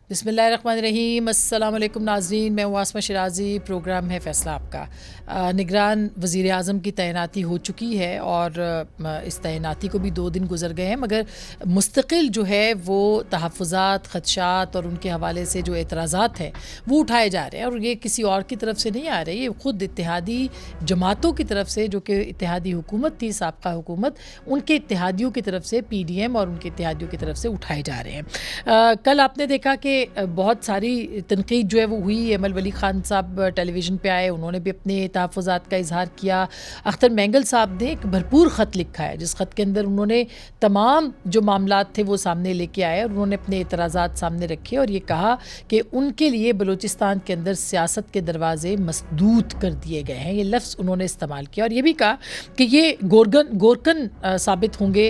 بسم اللہ الرحمن الرحیم۔ السلام علیکم ناظرین، میں عاصمہ شرازی، پروگرام ہے فیصلہ آپ کا۔ نگران وزیر اعظم کی تعیناتی ہو چکی ہے اور اس تعیناتی کو بھی 2 دن گزر گئے ہیں، مگر مستقل جو ہے وہ تحفظات، خدشات اور ان کے حوالے سے جو اعتراضات ہیں وہ اٹھائے جا رہے ہیں، اور یہ کسی اور کی طرف سے نہیں آ رہے، یہ خود اتحادی جماعتوں کی طرف سے، جو کہ اتحادی حکومت تھی، سابقہ حکومت، ان کے اتحادیوں کی طرف سے، پی ڈی ایم اور ان کے اتحادیوں کی طرف سے اٹھائے جا رہے ہیں۔ کل آپ نے دیکھا کہ بہت ساری تنقید جو ہے وہ ہوئی۔ ایمل ولی خان صاحب ٹیلی ویژن پہ آئے، انہوں نے بھی اپنے تحفظات کا اظہار کیا۔ اختر مینگل صاحب نے ایک بھرپور خط لکھا ہے، جس خط کے اندر انہوں نے تمام جو معاملات تھے وہ سامنے لے کے آئے، اور انہوں نے اپنے اعتراضات سامنے رکھے اور یہ کہا کہ ان کے لیے بلوچستان کے اندر سیاست کے دروازے مسدود کر دیے گئے ہیں، یہ لفظ انہوں نے استعمال کیا، اور یہ بھی کہا کہ یہ گورکن ثابت ہوں گے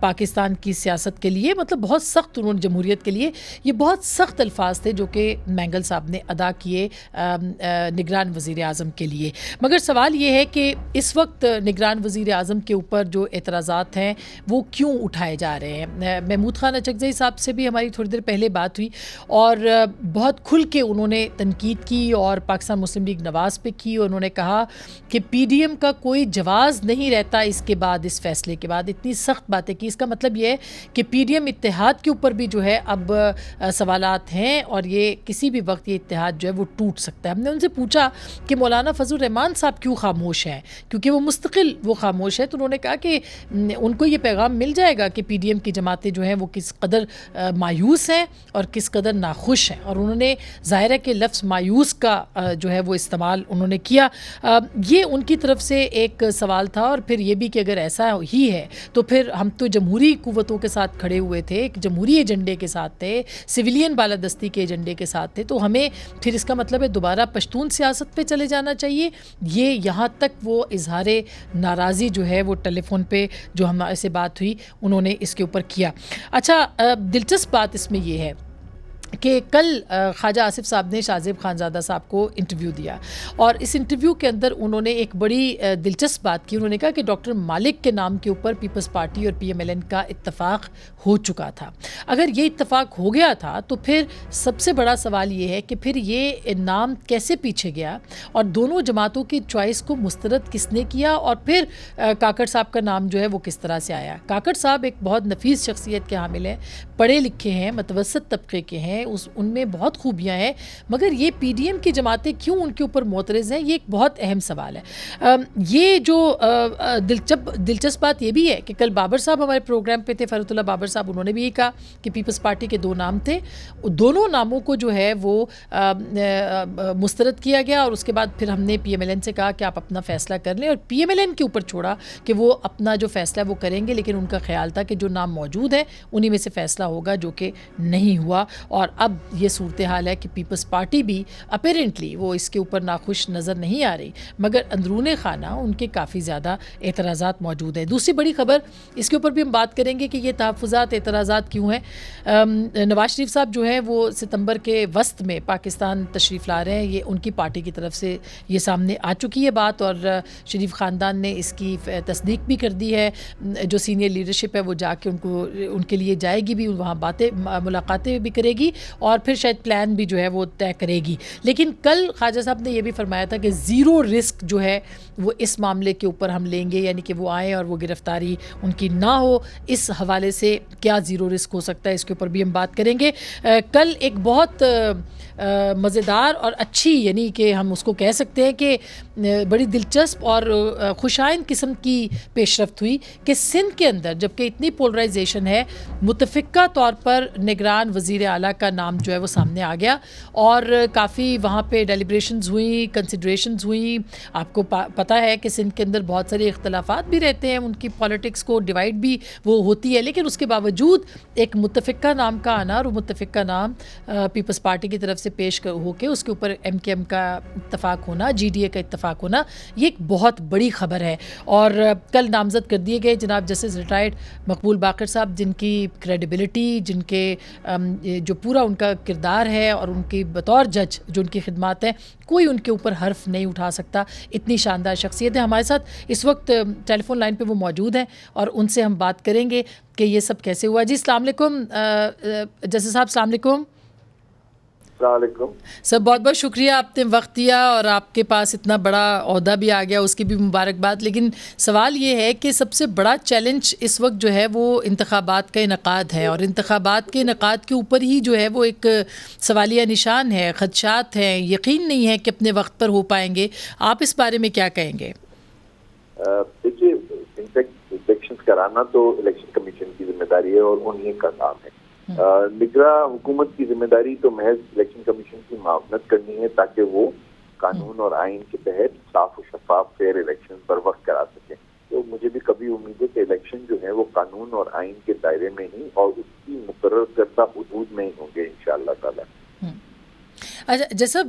پاکستان کی سیاست کے لیے، مطلب بہت سخت، انہوں نے جمہوریت کے لیے یہ بہت سخت الفاظ تھے جو کہ مینگل صاحب نے ادا کیے نگران وزیر اعظم کے لیے۔ مگر سوال یہ ہے کہ اس وقت نگران وزیر اعظم کے اوپر جو اعتراضات ہیں وہ کیوں اٹھائے جا رہے ہیں؟ محمود خان اچکزئی صاحب سے بھی ہماری تھوڑی دیر پہلے بات ہوئی اور بہت کھل کے انہوں نے تنقید کی اور پاکستان مسلم لیگ نواز پہ کی، اور انہوں نے کہا کہ پی ڈی ایم کا کوئی جواز نہیں رہتا اس کے بعد، اس فیصلے کے بعد اتنی سخت باتیں کی۔ اس کا مطلب یہ ہے کہ پی ڈی ایم اتحاد کے اوپر بھی جو ہے اب سوالات ہیں، اور یہ کسی بھی وقت یہ اتحاد جو ہے وہ ٹوٹ سکتا ہے۔ ہم نے ان سے پوچھا کہ مولانا فضل الرحمان صاحب کیوں خاموش ہیں، کیونکہ وہ مستقل وہ خاموش ہے، تو انہوں نے کہا کہ ان کو یہ پیغام مل جائے گا کہ پی ڈی ایم کی جماعتیں جو ہیں وہ کس قدر مایوس ہیں اور کس قدر ناخوش ہیں، اور انہوں نے ظاہر ہے کہ لفظ مایوس کا جو ہے وہ استعمال انہوں نے کیا۔ یہ ان کی طرف سے ایک سوال تھا، اور پھر یہ بھی کہ اگر ایسا ہی ہے تو پھر ہم تو جمہوری قوتوں کے ساتھ کھڑے ہوئے تھے، ایک جمہوری ایجنڈے کے ساتھ تھے، سویلین بالادستی کے ایجنڈے کے ساتھ تھے، تو ہمیں پھر اس کا مطلب ہے دوبارہ پشتون سیاست پہ چلے جانا چاہیے۔ یہ یہاں تک وہ اظہار ناراضی جو ہے وہ ٹیلی فون پہ جو ہمارے سے بات ہوئی انہوں نے اس کے اوپر کیا۔ اچھا، دلچسپ بات اس میں یہ ہے کہ کل خواجہ آصف صاحب نے شاہ زیب خانزادہ صاحب کو انٹرویو دیا، اور اس انٹرویو کے اندر انہوں نے ایک بڑی دلچسپ بات کی۔ انہوں نے کہا کہ ڈاکٹر مالک کے نام کے اوپر پیپلز پارٹی اور پی ایم ایل این کا اتفاق ہو چکا تھا۔ اگر یہ اتفاق ہو گیا تھا تو پھر سب سے بڑا سوال یہ ہے کہ پھر یہ نام کیسے پیچھے گیا، اور دونوں جماعتوں کی چوائس کو مسترد کس نے کیا، اور پھر کاکڑ صاحب کا نام جو ہے وہ کس طرح سے آیا۔ کاکڑ صاحب ایک بہت نفیس شخصیت کے حامل ہیں، پڑھے لکھے ہیں، متوسط طبقے کے ہیں، ان میں بہت خوبیاں ہیں، مگر یہ پی ڈی ایم کی جماعتیں کیوں ان کے اوپر معترض ہیں، یہ ایک بہت اہم سوال ہے۔ یہ جو دلچسپ بات یہ بھی ہے کہ کل بابر صاحب ہمارے پروگرام پہ تھے، فرحت اللہ بابر صاحب، انہوں نے بھی یہ کہا کہ پیپلز پارٹی کے 2 نام تھے، دونوں ناموں کو جو ہے وہ مسترد کیا گیا، اور اس کے بعد پھر ہم نے پی ایم ایل این سے کہا کہ آپ اپنا فیصلہ کر لیں، اور پی ایم ایل این کے اوپر چھوڑا کہ وہ اپنا جو فیصلہ وہ کریں گے، لیکن ان کا خیال تھا کہ جو نام موجود ہیں انہی میں سے فیصلہ ہوگا، جو کہ نہیں ہوا، اور اب یہ صورتحال ہے کہ پیپلز پارٹی بھی اپیرنٹلی وہ اس کے اوپر ناخوش نظر نہیں آ رہی، مگر اندرون خانہ ان کے کافی زیادہ اعتراضات موجود ہیں۔ دوسری بڑی خبر، اس کے اوپر بھی ہم بات کریں گے کہ یہ تحفظات، اعتراضات کیوں ہیں۔ نواز شریف صاحب جو ہیں وہ ستمبر کے وسط میں پاکستان تشریف لا رہے ہیں، یہ ان کی پارٹی کی طرف سے یہ سامنے آ چکی ہے بات، اور شریف خاندان نے اس کی تصدیق بھی کر دی ہے۔ جو سینئر لیڈرشپ ہے وہ جا کے ان کے لیے جائے گی بھی، وہاں ملاقاتیں بھی کرے گی، اور پھر شاید پلان بھی جو ہے وہ طے کرے گی۔ لیکن کل خواجہ صاحب نے یہ بھی فرمایا تھا کہ زیرو رسک جو ہے وہ اس معاملے کے اوپر ہم لیں گے، یعنی کہ وہ آئیں اور وہ گرفتاری ان کی نہ ہو۔ اس حوالے سے کیا زیرو رسک ہو سکتا ہے، اس کے اوپر بھی ہم بات کریں گے۔ کل ایک بہت مزیدار اور اچھی، یعنی کہ ہم اس کو کہہ سکتے ہیں کہ بڑی دلچسپ اور خوشائند قسم کی پیش رفت ہوئی کہ سندھ کے اندر جبکہ اتنی پولرائزیشن ہے، متفقہ طور پر نگران وزیر اعلیٰ کا نام جو ہے وہ سامنے آ گیا، اور کافی وہاں پہ ڈیلیبریشنز ہوئیں، کنسیڈریشنز ہوئیں۔ آپ کو پتہ ہے کہ سندھ کے اندر بہت سارے اختلافات بھی رہتے ہیں، ان کی پالیٹکس کو ڈیوائڈ بھی وہ ہوتی ہے، لیکن اس کے باوجود ایک متفقہ نام کا آنا، اور متفقہ نام پیپلز پارٹی کی طرف سے پیش ہو کے اس کے اوپر ایم کے ایم کا اتفاق ہونا، جی ڈی اے کا اتفاق ہونا، یہ ایک بہت بڑی خبر ہے۔ اور کل نامزد کر دیے گئے جناب جسٹس ریٹائرڈ مقبول باقر صاحب، جن کی کریڈیبلٹی، جن کے جو پورا ان کا کردار ہے اور ان کی بطور جج جو ان کی خدمات ہیں، کوئی ان کے اوپر حرف نہیں اٹھا سکتا، اتنی شاندار شخصیت ہے۔ ہمارے ساتھ اس وقت ٹیلی فون لائن پہ وہ موجود ہیں، اور ان سے ہم بات کریں گے کہ یہ سب کیسے ہوا۔ جی السلام علیکم جسٹس صاحب، السلام علیکم۔ السلام علیکم سر، بہت بہت شکریہ، آپ نے وقت دیا اور آپ کے پاس اتنا بڑا عہدہ بھی آ گیا، اس کی بھی مبارکباد. لیکن سوال یہ ہے کہ سب سے بڑا چیلنج اس وقت جو ہے وہ انتخابات کا انعقاد ہے، اور انتخابات کے انعقاد کے اوپر ہی جو ہے وہ ایک سوالیہ نشان ہے، خدشات ہیں، یقین نہیں ہے کہ اپنے وقت پر ہو پائیں گے. آپ اس بارے میں کیا کہیں گے؟ دیکھیے، انفیکٹ الیکشن کرانا تو الیکشن کمیشن کی ذمہ داری ہے اور انہیں کا کام ہے. نگراں حکومت کی ذمہ داری تو محض الیکشن کمیشن کی معاونت کرنی ہے تاکہ وہ قانون اور آئین کے تحت صاف و شفاف فیئر الیکشن پر وقت کرا سکے. تو مجھے بھی کبھی امید ہے کہ الیکشن جو ہے وہ قانون اور آئین کے دائرے میں ہی اور اس کی مقرر کردہ حدود میں ہی ہوں گے انشاءاللہ تعالی. اچھا جیسا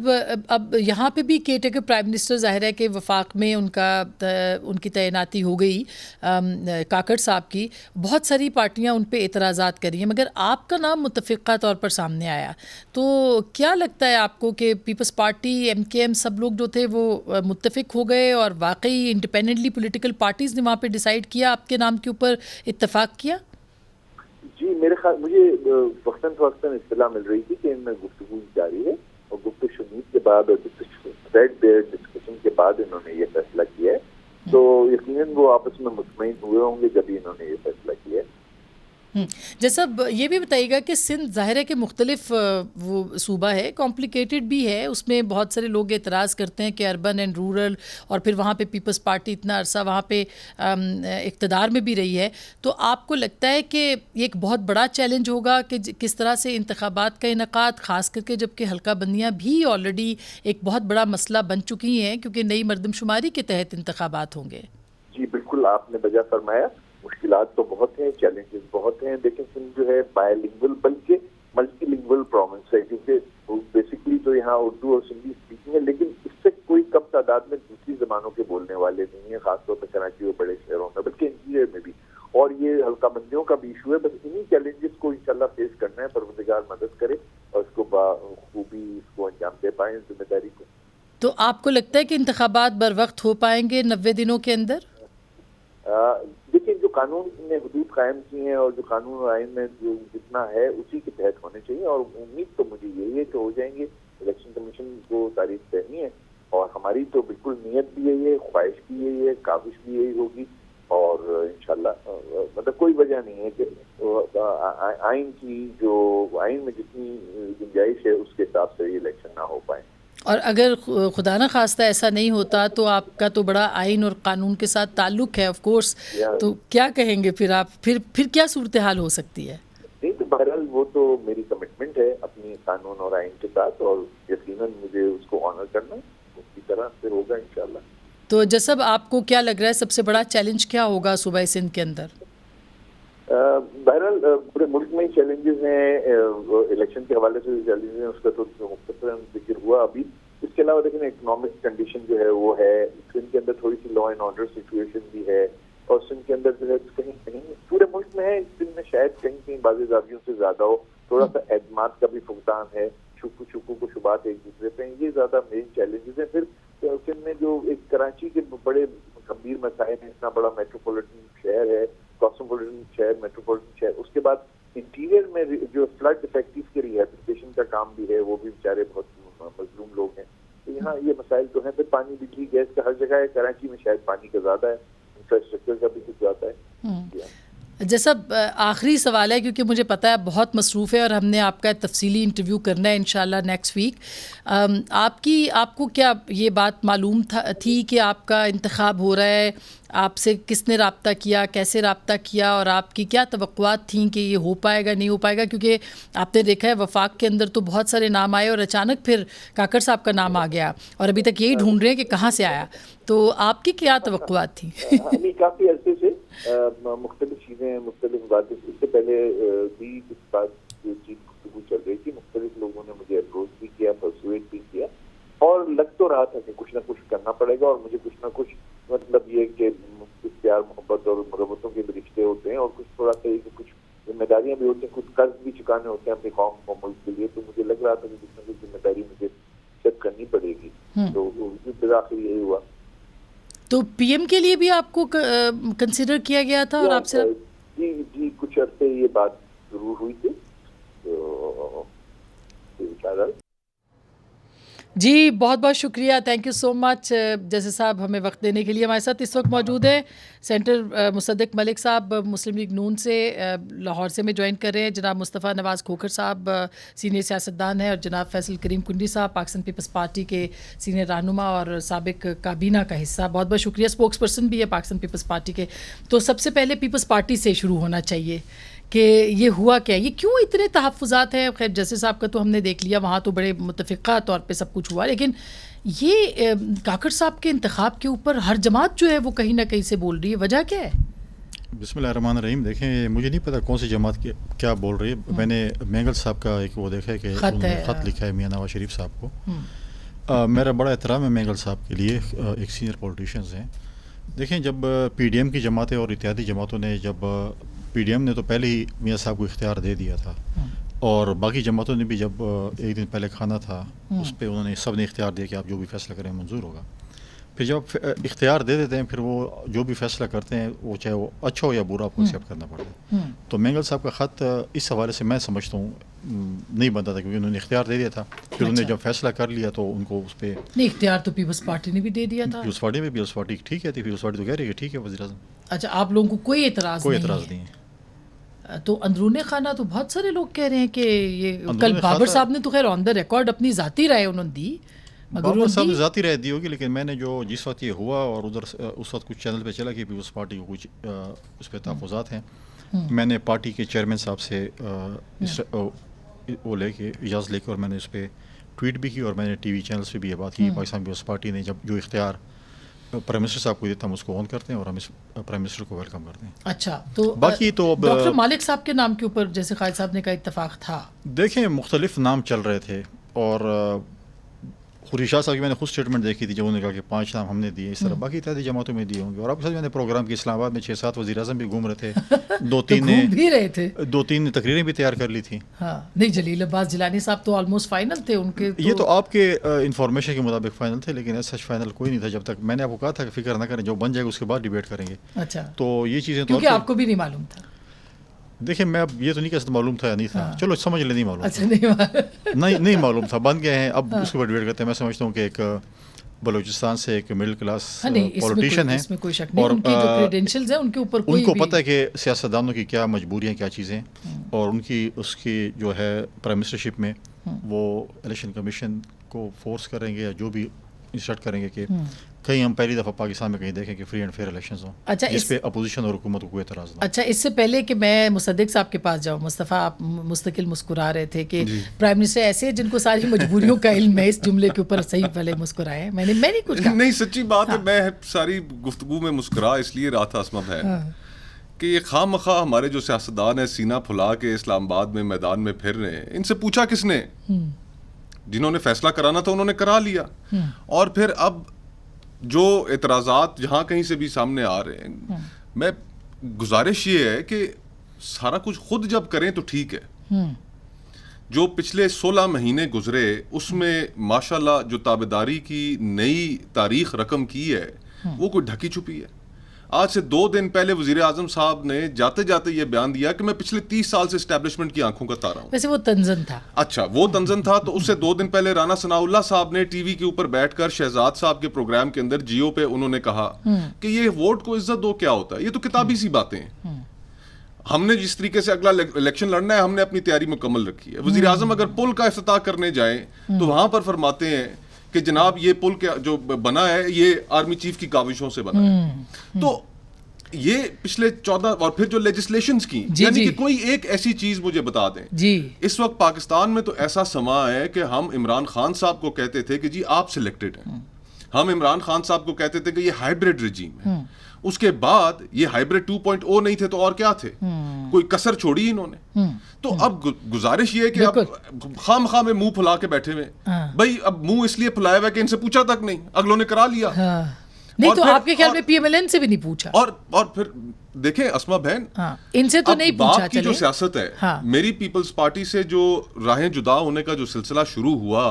اب یہاں پہ بھی کیئر پرائم منسٹر ظاہر ہے کہ وفاق میں ان کی تعیناتی ہو گئی کاکڑ صاحب کی. بہت ساری پارٹیاں ان پہ اعتراضات کری ہیں، مگر آپ کا نام متفقہ طور پر سامنے آیا. تو کیا لگتا ہے آپ کو کہ پیپلز پارٹی، ایم کے ایم، سب لوگ جو تھے وہ متفق ہو گئے اور واقعی انڈیپینڈنٹلی پولیٹیکل پارٹیز نے وہاں پہ ڈیسائیڈ کیا، آپ کے نام کے اوپر اتفاق کیا؟ جی، میرے خیال مجھے وقتاً فوقتاً اطلاع مل رہی تھی کہ ان میں گفتگو جاری ہے اور گفتگو شنید کے بعد اور ڈسکشن کے بعد انہوں نے یہ فیصلہ کیا ہے. تو یقیناً وہ آپس میں مطمئن ہوئے ہوں گے جب انہوں نے یہ فیصلہ کیا ہے. جیسا یہ بھی بتائیے گا کہ سندھ ظاہر ہے کہ مختلف وہ صوبہ ہے، کمپلیکیٹڈ بھی ہے، اس میں بہت سارے لوگ اعتراض کرتے ہیں کہ اربن اینڈ رورل، اور پھر وہاں پہ پیپلز پارٹی اتنا عرصہ وہاں پہ اقتدار میں بھی رہی ہے. تو آپ کو لگتا ہے کہ یہ ایک بہت بڑا چیلنج ہوگا کہ کس طرح سے انتخابات کا انعقاد، خاص کر کے جب کہ حلقہ بندیاں بھی آلریڈی ایک بہت بڑا مسئلہ بن چکی ہیں کیونکہ نئی مردم شماری کے تحت انتخابات ہوں گے؟ جی بالکل، آپ نے بجا فرمایا. مشکلات تو بہت ہیں، چیلنجز بہت ہیں، لیکن سندھ جو ہے بائے لنگول بلکہ ملٹی لنگول پروونس ہے، کیونکہ بیسکلی تو یہاں اردو اور سندھی اسپیکنگ ہے، لیکن اس سے کوئی کم تعداد میں دوسری زبانوں کے بولنے والے نہیں ہیں، خاص طور پر کراچی اور بڑے شہروں میں، بلکہ انٹیریئر میں بھی. اور یہ حلقہ بندیوں کا بھی ایشو ہے. بس انہی چیلنجز کو انشاءاللہ فیس کرنا ہے. پروردگار مدد کرے اور اس کو بخوبی اس کو انجام دے پائیں ذمہ داری کو. تو آپ کو لگتا ہے کہ انتخابات بر وقت ہو پائیں گے 90 دنوں کے اندر؟ دیکھیں، جو قانون نے حدود قائم کی ہیں اور جو قانون اور آئین میں جو جتنا ہے اسی کے تحت ہونے چاہیے، اور امید تو مجھے یہی ہے کہ ہو جائیں گے. الیکشن کمیشن کو تعریف کرنی ہے اور ہماری تو بالکل نیت بھی یہی ہے، خواہش بھی یہی ہے، کاوش بھی یہی ہوگی. اور انشاءاللہ مطلب کوئی وجہ نہیں ہے کہ آئین میں جتنی گنجائش ہے اس کے حساب سے یہ الیکشن نہ ہو پائے. اور اگر خدا نہ خواستہ ایسا نہیں ہوتا تو آپ کا تو بڑا آئین اور قانون کے ساتھ تعلق ہے آف کورس، تو کیا کہیں گے پھر آپ؟ پھر کیا صورتحال ہو سکتی ہے؟ نہیں تو بہرحال وہ تو میری کمٹمنٹ ہے اپنی قانون اور آئین کے ساتھ، اور یقیناً مجھے اس کو آنر کرنا ہے، اس کی طرح سے ہوگا انشاءاللہ. تو جسب آپ کو کیا لگ رہا ہے سب سے بڑا چیلنج کیا ہوگا صوبہ سندھ کے اندر؟ بہرحال پورے ملک میں چیلنجز ہیں، الیکشن کے حوالے سے چیلنجز ہیں، اس کا تو مختصراً ذکر ہوا ابھی. اس کے علاوہ لیکن اکنامک کنڈیشن جو ہے وہ ہے. سندھ کے اندر تھوڑی سی لا اینڈ آرڈر سچویشن بھی ہے، اور سندھ کے اندر جو ہے کہیں کہیں پورے ملک میں ہے، سندھ میں شاید کہیں کہیں بعض زاویوں سے زیادہ ہو. تھوڑا سا اعتماد کا بھی فقدان ہے، شکو کو شبہات ایک دوسرے پہ ہیں. یہ زیادہ مین چیلنجز ہیں. پھر سندھ میں جو ایک کراچی کے بڑے گمبھیر مسائل ہیں، اتنا بڑا میٹروپولیٹن شہر ہے، کاسموپولیٹن شہر، میٹروپولیٹن شہر. اس کے بعد انٹیریئر میں جو فلڈ افیکٹیو کے ریہیبلیٹیشن کا کام بھی ہے، وہ بھی بیچارے بہت مظلوم لوگ ہیں. تو یہاں یہ مسائل تو ہیں. پھر پانی، بجلی، گیس کا ہر جگہ ہے. کراچی میں شاید پانی کا زیادہ ہے، انفراسٹرکچر کا بھی کچھ زیادہ ہے. جیسا آخری سوال ہے کیونکہ مجھے پتہ ہے بہت مصروف ہے اور ہم نے آپ کا تفصیلی انٹرویو کرنا ہے انشاءاللہ نیکسٹ ویک. آپ کو کیا یہ بات معلوم تھی کہ آپ کا انتخاب ہو رہا ہے؟ آپ سے کس نے رابطہ کیا، کیسے رابطہ کیا، اور آپ کی کیا توقعات تھیں کہ یہ ہو پائے گا نہیں ہو پائے گا؟ کیونکہ آپ نے دیکھا ہے وفاق کے اندر تو بہت سارے نام آئے اور اچانک پھر کاکڑ صاحب کا نام آ گیا اور ابھی تک یہی ڈھونڈ رہے ہیں کہ کہاں سے آیا. تو آپ کی کیا توقعات تھیں؟ کافی عرصے سے مختلف چیزیں، مختلف باتیں، اس سے پہلے بھی کچھ بات چیز گفتگو چل رہی تھی. مختلف لوگوں نے مجھے اپروچ بھی کیا، پرسویٹ بھی کیا، اور لگ تو رہا تھا کہ کچھ نہ کچھ کرنا پڑے گا. اور مجھے کچھ نہ کچھ مطلب یہ کہ کچھ پیار محبت اور مربتوں کے بھی رشتے ہوتے ہیں، اور کچھ تھوڑا سا کچھ ذمہ داریاں بھی ہوتی ہیں، کچھ قرض بھی چکانے ہوتے ہیں اپنی قوم کو، ملک کے لیے. تو مجھے لگ رہا تھا کہ کچھ نہ کچھ ذمہ داری مجھے چیک کرنی پڑے گی. تو بالآخر یہی ہوا. تو پی ایم کے لیے بھی آپ کو کنسیڈر کیا گیا تھا؟ اور آپ سے جی کچھ عرصے یہ بات ضرور ہوئی تھی. تو جی بہت بہت شکریہ, تھینک یو سو مچ جیسے صاحب ہمیں وقت دینے کے لیے. ہمارے ساتھ اس وقت موجود ہیں سینٹر مصدق ملک صاحب, مسلم لیگ نون سے لاہور سے میں جوائن کر رہے ہیں. جناب مصطفیٰ نواز کھوکھر صاحب سینئر سیاستدان ہیں, اور جناب فیصل کریم کنڈی صاحب پاکستان پیپلز پارٹی کے سینئر رہنما اور سابق کابینہ کا حصہ. بہت بہت شکریہ. اسپوکس پرسن بھی ہے پاکستان پیپلز پارٹی کے. تو سب سے پہلے پیپلز پارٹی سے شروع ہونا چاہیے کہ یہ ہوا کیا, یہ کیوں اتنے تحفظات ہیں. خیر جسٹس صاحب کا تو ہم نے دیکھ لیا, وہاں تو بڑے متفقہ طور پہ سب کچھ ہوا, لیکن یہ کاکڑ صاحب کے انتخاب کے اوپر ہر جماعت جو ہے وہ کہیں نہ کہیں سے بول رہی ہے, وجہ کیا ہے؟ بسم اللہ الرحمن الرحیم. دیکھیں مجھے نہیں پتا کون سی جماعت کیا بول رہی ہے. میں نے مینگل صاحب کا ایک وہ دیکھا ہے کہ انہوں نے خط لکھا ہے میاں نواز شریف صاحب کو. میرا بڑا احترام ہے مینگل صاحب کے لیے, ایک سینئر پولیٹیشینز ہیں. دیکھیں جب پی ڈی ایم کی جماعتیں اور اتحادی جماعتوں نے, جب پی ڈی ایم نے تو پہلے ہی میاں صاحب کو اختیار دے دیا تھا, اور باقی جماعتوں نے بھی جب ایک دن پہلے کھانا تھا اس پہ انہوں نے سب نے اختیار دیا کہ آپ جو بھی فیصلہ کریں منظور ہوگا. پھر جب اختیار دے دیتے ہیں پھر وہ جو بھی فیصلہ کرتے ہیں وہ چاہے وہ اچھا ہو یا برا آپ کو ایکسیپٹ کرنا پڑتا ہے. تو مینگل صاحب کا خط اس حوالے سے میں سمجھتا ہوں نہیں بنتا تھا, کیونکہ انہوں نے اختیار دے دیا تھا. پھر انہوں نے جب فیصلہ کر لیا تو ان کو اس پہ نہیں, اختیار تو پیپلز پارٹی نے بھی دے دیا تھا. پیپلز پارٹی میں پیپلز پارٹی ٹھیک ہے, پیپلز پارٹی تو کہہ رہی ہے کہ ٹھیک ہے وزیر اعظم. اچھا, آپ لوگوں کو کوئی اعتراض نہیں ہے. تو اندرون خانہ تو بہت سارے لوگ کہہ رہے ہیں کہ یہ کل بابر صاحب نے تو خیر آن دا ریکارڈ اپنی ذاتی رائے انہوں نے دی, بابر صاحب نے ذاتی رائے دی ہوگی, لیکن میں نے جو جس وقت یہ ہوا اور ادھر اس وقت کچھ چینل پہ چلا کہ پیپلز پارٹی کو کچھ اس پہ تحفظات ہیں, میں نے پارٹی کے چیئرمین صاحب سے وہ لے کے اجازت لے کے, اور میں نے اس پہ ٹویٹ بھی کی, اور میں نے ٹی وی چینلس پہ بھی یہ بات کی. پاکستان پیپلز پارٹی نے جب جو اختیار پرائم منسٹر صاحب کو دیتا ہم اس کو آن کرتے ہیں اور ہم اس پرائم منسٹر کو ویلکم کرتے ہیں. اچھا, تو باقی تو ڈاکٹر مالک صاحب کے نام کے اوپر جیسے خالد صاحب نے کہا اتفاق تھا. دیکھیں مختلف نام چل رہے تھے, اور خورشید شاہ صاحب کی میں نے خود اسٹیٹمنٹ دیکھی تھی جب انہوں نے کہا کہ 5 نام ہم نے دیے, اس طرح باقی اتحادی جماعتوں میں دیے ہوں گے. اور آپ کے ساتھ میں نے پروگرام کی اسلام آباد میں 6-7 وزیر اعظم بھی گھوم رہے تھے, 2-3 نے تقریریں بھی تیار کر لی تھیں. ہاں نہیں, جلیل عباس جیلانی صاحب تو آلموسٹ فائنل تھے ان کے. یہ تو آپ کے انفارمیشن کے مطابق فائنل تھے, لیکن ایسا فائنل کوئی نہیں تھا جب تک. میں نے آپ کو کہا تھا کہ فکر نہ کریں, جو بن جائے گا اس کے بعد ڈیبیٹ کریں گے. اچھا, تو یہ چیزیں کیونکہ آپ کو بھی نہیں معلوم تھا. دیکھیں میں اب یہ تو نہیں کہہ سکتا معلوم تھا یا نہیں تھا, چلو سمجھ لیں نہیں معلوم. اچھا, نہیں معلوم تھا, بن گئے ہیں اب اس کے بعد ڈیبیٹ کرتے ہیں. میں سمجھتا ہوں کہ ایک بلوچستان سے ایک مڈل کلاس پولیٹیشین ہے, اور ان کے اوپر ان کو پتہ ہے کہ سیاستدانوں کی کیا مجبوریاں کیا چیزیں, اور ان کی اس کی جو ہے پرائم منسٹرشپ میں وہ الیکشن کمیشن کو فورس کریں گے یا جو بھی انسٹرکٹ کریں گے کہ کہیں ہم پہلی دفعہ پاکستان میں کہیں دیکھیں کہ فری اینڈ فیئر الیکشنز ہوں. اچھا, اس پہ اپوزیشن اور حکومت کو کوئی اعتراض نہ. اچھا, اس سے پہلے کہ میں مصدق صاحب کے پاس جاؤں, مصطفیٰ آپ مستقل مسکرا رہے تھے کہ پرائم منسٹر ایسے ہیں جن کو ساری مجبوریوں کا علم ہے, اس جملے کے اوپر صحیح پہلے مسکرائے. میں نہیں کچھ کہا. نہیں سچی بات ہے, میں ساری گفتگو میں مسکرا اس لیے رہا تھا اسما بہن کہ یہ خواہ مخواہ ہمارے جو سیاستدان ہیں سینہ پھلا کے اسلام آباد میں میدان میں پھر رہے ہیں. ان سے پوچھا کس نے؟ جنہوں نے فیصلہ کرانا تھا انہوں نے کرا لیا. اور پھر اب جو اعتراضات جہاں کہیں سے بھی سامنے آ رہے ہیں, میں گزارش یہ ہے کہ سارا کچھ خود جب کریں تو ٹھیک ہے. جو پچھلے 16 مہینے گزرے اس میں ماشاءاللہ جو تابعداری کی نئی تاریخ رقم کی ہے وہ کوئی ڈھکی چھپی ہے. آج سے 2 دن پہلے وزیر اعظم صاحب نے جاتے جاتے یہ بیان دیا کہ میں پچھلے 30 سال سے اسٹیبلشمنٹ کی آنکھوں کا تارا ہوں. ویسے وہ تنزن تھا. اچھا, وہ تنزن تھا. تو اس سے 2 دن پہلے رانا ثناء اللہ صاحب نے ٹی وی کے اوپر بیٹھ کر شہزاد صاحب کے پروگرام کے اندر جیو پہ انہوں نے کہا کہ یہ ووٹ کو عزت دو کیا ہوتا ہے, یہ تو کتابی سی باتیں ہیں. ہم نے جس طریقے سے اگلا الیکشن لڑنا ہے ہم نے اپنی تیاری مکمل رکھی ہے. وزیر اعظم اگر پل کا افتتاح کرنے جائیں تو وہاں پر فرماتے ہیں کہ جناب یہ پل جو بنا ہے یہ آرمی چیف کی کاوشوں سے بنا ہے. تو یہ پچھلے 14 اور پھر جو لیجسلیشنز کی, یعنی کہ کوئی ایک ایسی چیز مجھے بتا دیں. اس وقت پاکستان میں تو ایسا سما ہے کہ ہم عمران خان صاحب کو کہتے تھے کہ جی آپ سلیکٹڈ ہیں, ہم عمران خان صاحب کو کہتے تھے کہ یہ ہائیبریڈ رجیم ہے. اس کے بعد یہ ہائیبریڈ 2.0 نہیں تھے تو اور کیا تھے, کوئی کسر چھوڑی انہوں نے. تو اب گزارش یہ ہے کہ اب خام خواہ میں منہ پھلا کے بیٹھے ہوئے, بھائی اب منہ اس لیے پھلایا ہوا کہ ان سے پوچھا تک نہیں, اگلوں نے کرا لیا. نہیں تو آپ کے خیال میں پی ایم ایل این سے بھی نہیں پوچھا. اور پھر دیکھیں اسما بہن, ان سے تو نہیں پوچھا. باپ کی جو سیاست ہے, میری پیپلز پارٹی سے جو راہیں جدا ہونے کا جو سلسلہ شروع ہوا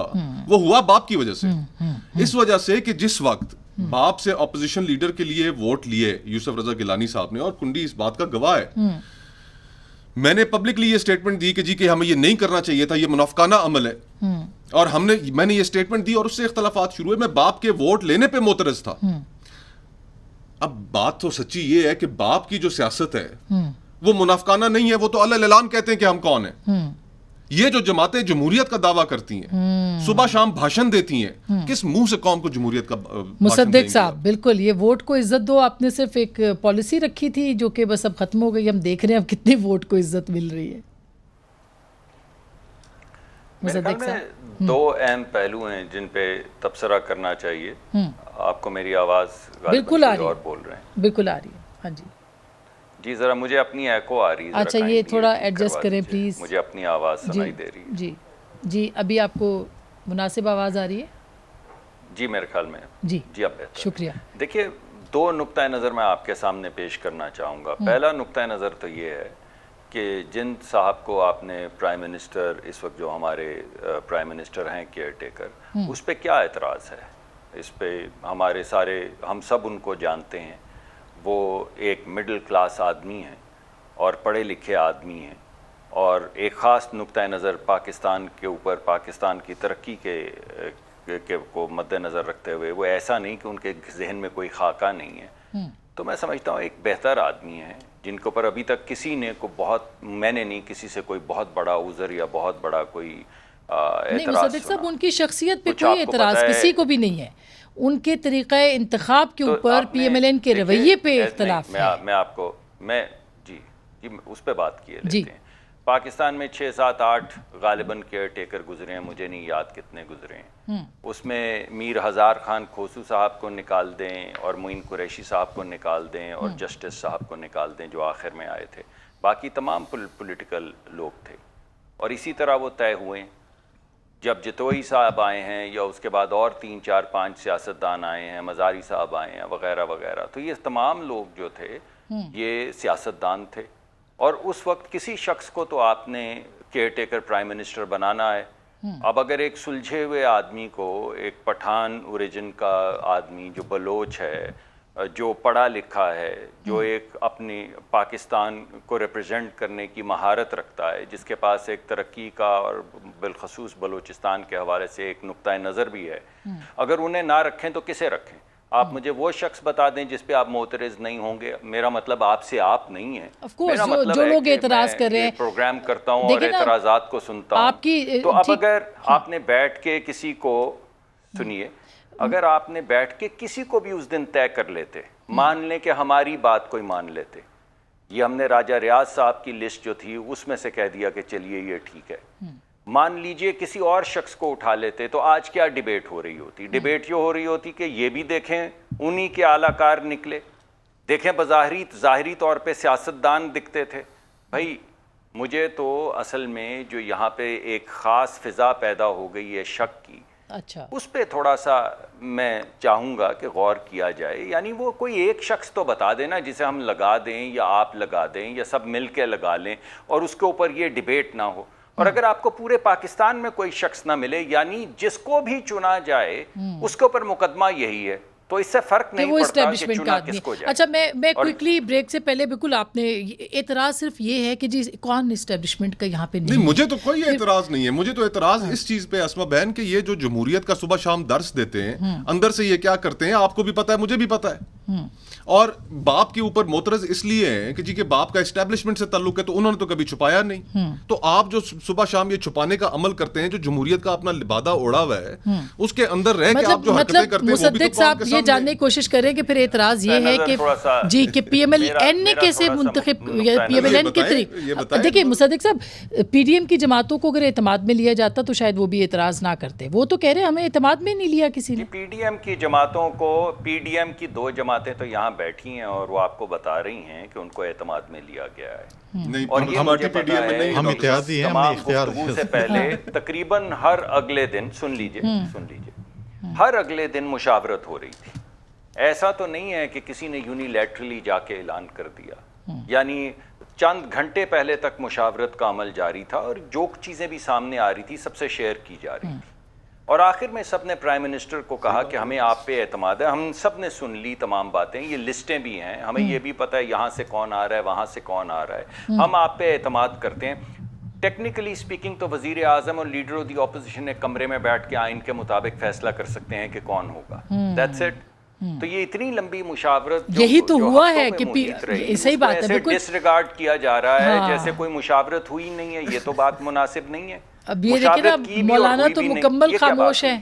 وہ ہوا باپ کی وجہ سے. اس وجہ سے کہ جس وقت باپ سے اپوزیشن لیڈر کے لیے ووٹ لیے یوسف رضا گیلانی صاحب نے, اور کنڈی اس بات کا گواہ ہے, میں نے پبلکلی یہ سٹیٹمنٹ دی کہ جی کہ ہمیں یہ نہیں کرنا چاہیے تھا, یہ منافقانہ عمل ہے. اور میں نے یہ اسٹیٹمنٹ دی اور اس سے اختلافات شروع ہوئے. میں باپ کے ووٹ لینے پہ معترض تھا. اب بات تو سچی یہ ہے کہ باپ کی جو سیاست ہے وہ منافقانہ نہیں ہے, وہ تو علیہ اعلان کہتے ہیں کہ ہم کون ہیں. یہ جو جماعتیں جمہوریت کا دعویٰ کرتی ہیں, صبح شام بھاشن دیتی ہیں, کس منہ سے قوم کو جمہوریت کا مصدق صاحب بالکل یہ ووٹ کو عزت دو آپ نے صرف ایک پالیسی رکھی تھی جو کہ بس اب ختم ہو گئی. ہم دیکھ رہے ہیں اب کتنی ووٹ کو عزت مل رہی ہے. مصدق صاحب دو اہم پہلو ہیں جن پہ تبصرہ کرنا چاہیے. آپ کو میری آواز بالکل آ رہی اور بول رہے ہیں؟ بالکل آ رہی ہے. ہاں جی جی ذرا مجھے اپنی ایکو آ رہی ہے. اچھا یہ تھوڑا ایڈجسٹ کریں پلیز. مجھے اپنی آواز سنائی دے رہی ہے. جی جی ابھی آپ کو مناسب آواز آ رہی ہے؟ جی میرے خیال میں جی اب بہتر. شکریہ. دیکھیے دو نقطۂ نظر میں آپ کے سامنے پیش کرنا چاہوں گا. پہلا نقطۂ نظر تو یہ ہے کہ جن صاحب کو آپ نے پرائم منسٹر اس وقت جو ہمارے پرائم منسٹر ہیں کیئر ٹیکر, اس پہ کیا اعتراض ہے؟ اس پہ ہمارے سارے ہم سب ان کو جانتے ہیں. وہ ایک مڈل کلاس آدمی ہیں اور پڑھے لکھے آدمی ہیں اور ایک خاص نقطۂ نظر پاکستان کے اوپر, پاکستان کی ترقی کے کو مد نظر رکھتے ہوئے وہ ایسا نہیں کہ ان کے ذہن میں کوئی خاکہ نہیں ہے. تو میں سمجھتا ہوں ایک بہتر آدمی ہے جن کے اوپر ابھی تک کسی نے میں نے نہیں کسی سے کوئی بہت بڑا عذر یا بہت بڑا کوئی نہیں. مصدق صاحب ان کی شخصیت پہ کوئی اعتراض کسی کو بھی نہیں ہے, ان کے طریقہ انتخاب کے اوپر پی ایم ایل این کے رویے پہ اختلاف ہے. میں آپ کو جی اس پہ بات کیے لیتے ہیں. پاکستان میں 6 7 8 غالباً کیئر ٹیکر گزرے ہیں, مجھے نہیں یاد کتنے گزرے ہیں. اس میں میر ہزار خان کھوسو صاحب کو نکال دیں اور معین قریشی صاحب کو نکال دیں اور جسٹس صاحب کو نکال دیں جو آخر میں آئے تھے. باقی تمام پولیٹیکل لوگ تھے اور اسی طرح وہ طے ہوئے. جب جتوئی صاحب آئے ہیں یا اس کے بعد اور 3 4 5 سیاستدان آئے ہیں, مزاری صاحب آئے ہیں وغیرہ وغیرہ, تو یہ تمام لوگ جو تھے یہ سیاستدان تھے. اور اس وقت کسی شخص کو تو آپ نے کیئر ٹیکر پرائم منسٹر بنانا ہے. اب اگر ایک سلجھے ہوئے آدمی کو, ایک پٹھان اوریجن کا آدمی جو بلوچ ہے, جو پڑھا لکھا ہے, جو ایک اپنی پاکستان کو ریپرزینٹ کرنے کی مہارت رکھتا ہے, جس کے پاس ایک ترقی کا اور بالخصوص بلوچستان کے حوالے سے ایک نقطۂ نظر بھی ہے, اگر انہیں نہ رکھیں تو کسے رکھیں؟ آپ مجھے وہ شخص بتا دیں جس پہ آپ معترض نہیں ہوں گے. میرا مطلب آپ سے آپ نہیں ہے, میرا مطلب جو لوگ اعتراض کر رہے ہیں پروگرام کرتا ہوں اور اعتراضات کو سنتا ہوں. تو اب اگر آپ نے بیٹھ کے کسی کو سنیے, اگر آپ نے بیٹھ کے کسی کو بھی اس دن طے کر لیتے, مان لیں کہ ہماری بات کوئی مان لیتے, یہ ہم نے راجہ ریاض صاحب کی لسٹ جو تھی اس میں سے کہہ دیا کہ چلیے یہ ٹھیک ہے, مان لیجئے کسی اور شخص کو اٹھا لیتے, تو آج کیا ڈیبیٹ ہو رہی ہوتی؟ ڈیبیٹ یہ ہو رہی ہوتی کہ یہ بھی دیکھیں انہی کے اعلیٰ کار نکلے, دیکھیں ظاہری طور پہ سیاستدان دکھتے تھے. بھائی مجھے تو اصل میں جو یہاں پہ ایک خاص فضا پیدا ہو گئی ہے شک کی, اچھا اس پہ تھوڑا سا میں چاہوں گا کہ غور کیا جائے. یعنی وہ کوئی ایک شخص تو بتا دینا جسے ہم لگا دیں یا آپ لگا دیں یا سب مل کے لگا لیں اور اس کے اوپر یہ ڈیبیٹ نہ ہو. اور اگر آپ کو پورے پاکستان میں کوئی شخص نہ ملے, یعنی جس کو بھی چنا جائے اس کے اوپر مقدمہ یہی ہے, تو اس سے فرق نہیں پڑتا کہ چنا کس کو جائے. اچھا میں کوئکلی بریک سے پہلے بالکل آپ نے اعتراض صرف یہ ہے کہ جی کون اسٹیبلشمنٹ کا یہاں پہ نہیں, مجھے تو کوئی اعتراض نہیں ہے. مجھے تو اعتراض اس چیز پہ اسما بہن کہ یہ جو جمہوریت کا صبح شام درس دیتے ہیں, اندر سے یہ کیا کرتے ہیں آپ کو بھی پتا ہے, مجھے بھی پتا ہے. اور باپ کے اوپر معترض اس لیے ہیں کہ جی کہ باپ کا اسٹیبلشمنٹ سے تعلق ہے, تو انہوں نے تو کبھی چھپایا نہیں. تو آپ جو صبح شام یہ چھپانے کا عمل کرتے ہیں, جو جمہوریت کا اپنا لبادہ اوڑا ہوا ہے, اس کے اندر رہ کے آپ جو حرکتیں کرتے ہیں, مصدق صاحب یہ جاننے کی کوشش کریں کہ پھر اعتراض یہ ہے کہ جی کہ پی ایم ایل این نے کیسے منتخب, پی ایم ایل این کے طریقے. دیکھیں مصدق صاحب, پی ڈی ایم کی جماعتوں کو اگر اعتماد میں لیا جاتا تو شاید وہ بھی اعتراض نہ کرتے. وہ تو کہہ رہے ہیں ہمیں اعتماد میں نہیں لیا کسی نے. پی ڈی ایم کی جماعتوں کو, پی ڈی ایم کی 2 جماعتیں تو یہاں بیٹھی ہیں اور وہ آپ کو بتا رہی ہیں کہ ان کو اعتماد میں لیا گیا ہے. اور یہ مجھے پتا ہے تمام گفتگو سے پہلے تقریباً ہر اگلے دن سن لیجئے ہر اگلے دن مشاورت ہو رہی تھی. ایسا تو نہیں ہے کہ کسی نے یونیلیٹرلی جا کے اعلان کر دیا, یعنی چند گھنٹے پہلے تک مشاورت کا عمل جاری تھا اور جو چیزیں بھی سامنے آ رہی تھی سب سے شیئر کی جا رہی تھی. اور آخر میں سب نے پرائم منسٹر کو کہا کہ ہمیں آپ پہ اعتماد ہے. ہم سب نے سن لی تمام باتیں, یہ لسٹیں بھی ہیں, ہمیں یہ بھی پتہ ہے یہاں سے کون آ رہا ہے, وہاں سے کون آ رہا ہے, ہم آپ پہ اعتماد کرتے ہیں. ٹیکنیکلی اسپیکنگ تو وزیر اعظم اور لیڈر آف دی اپوزیشن ایک کمرے میں بیٹھ کے آئین کے مطابق فیصلہ کر سکتے ہیں کہ کون ہوگا. That's it. تو یہ اتنی لمبی مشاورت یہی تو ہوا ہے کہ صحیح بات ہے, بالکل ڈس ریگارڈ کیا جا رہا ہے جیسے کوئی مشاورت ہوئی نہیں ہے. یہ تو بات مناسب نہیں ہے. اب یہ دیکھیں نا, مولانا تو مکمل خاموش ہے,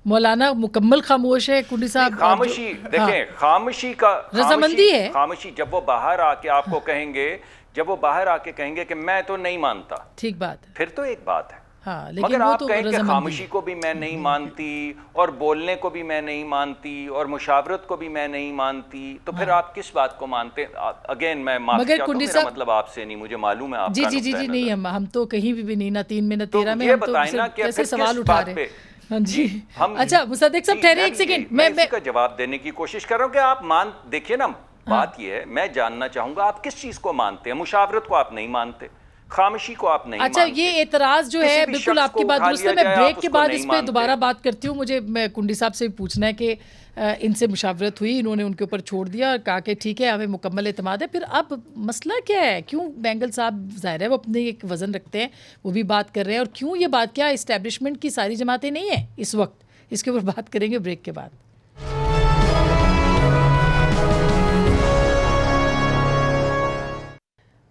مولانا مکمل خاموش ہے. کنڈی صاحب خاموشی دیکھیں, خاموشی کا رضامندی ہے. خاموشی جب وہ باہر آ کے آپ کو کہیں گے, جب وہ باہر آ کے کہیں گے کہ میں تو نہیں مانتا, ٹھیک بات ہے, پھر تو ایک بات ہے. ہاں, مگر آپ کہیں کہ خاموشی کو بھی میں نہیں مانتی اور بولنے کو بھی میں نہیں مانتی اور مشاورت کو بھی میں نہیں مانتی, تو پھر آپ کس بات کو مانتے؟ اگین میں معافی چاہتا ہوں, میرا مطلب آپ سے نہیں, مجھے معلوم ہے آپ کا جی نہیں, ہم تو کہیں بھی نہیں, نہ 3 میں نہ 13 میں, ہم تو کیسے سوال اٹھا رہے ہیں. ہاں جی, اچھا مصدق صاحب ٹھہرے ایک سیکنڈ, میں اس کا جواب دینے کی کوشش کر رہا ہوں کہ آپ دیکھیے نا, بات یہ ہے, میں جاننا چاہوں گا آپ کس چیز کو مانتے ہیں. مشاورت کو آپ نہیں مانتے, خاموشی کو آپ نہیں مانتے. اچھا, یہ اعتراض جو ہے بالکل آپ کی بات درست ہے. میں بریک کے بعد اس پہ دوبارہ بات کرتی ہوں. مجھے کنڈی صاحب سے پوچھنا ہے کہ ان سے مشاورت ہوئی, انہوں نے ان کے اوپر چھوڑ دیا اور کہا کہ ٹھیک ہے ہمیں مکمل اعتماد ہے. پھر اب مسئلہ کیا ہے؟ کیوں بینگل صاحب ظاہر ہے وہ اپنے ایک وزن رکھتے ہیں, وہ بھی بات کر رہے ہیں, اور کیوں یہ بات کیا اسٹیبلشمنٹ کی ساری جماعتیں نہیں ہیں اس وقت؟ اس کے اوپر بات کریں گے بریک کے بعد.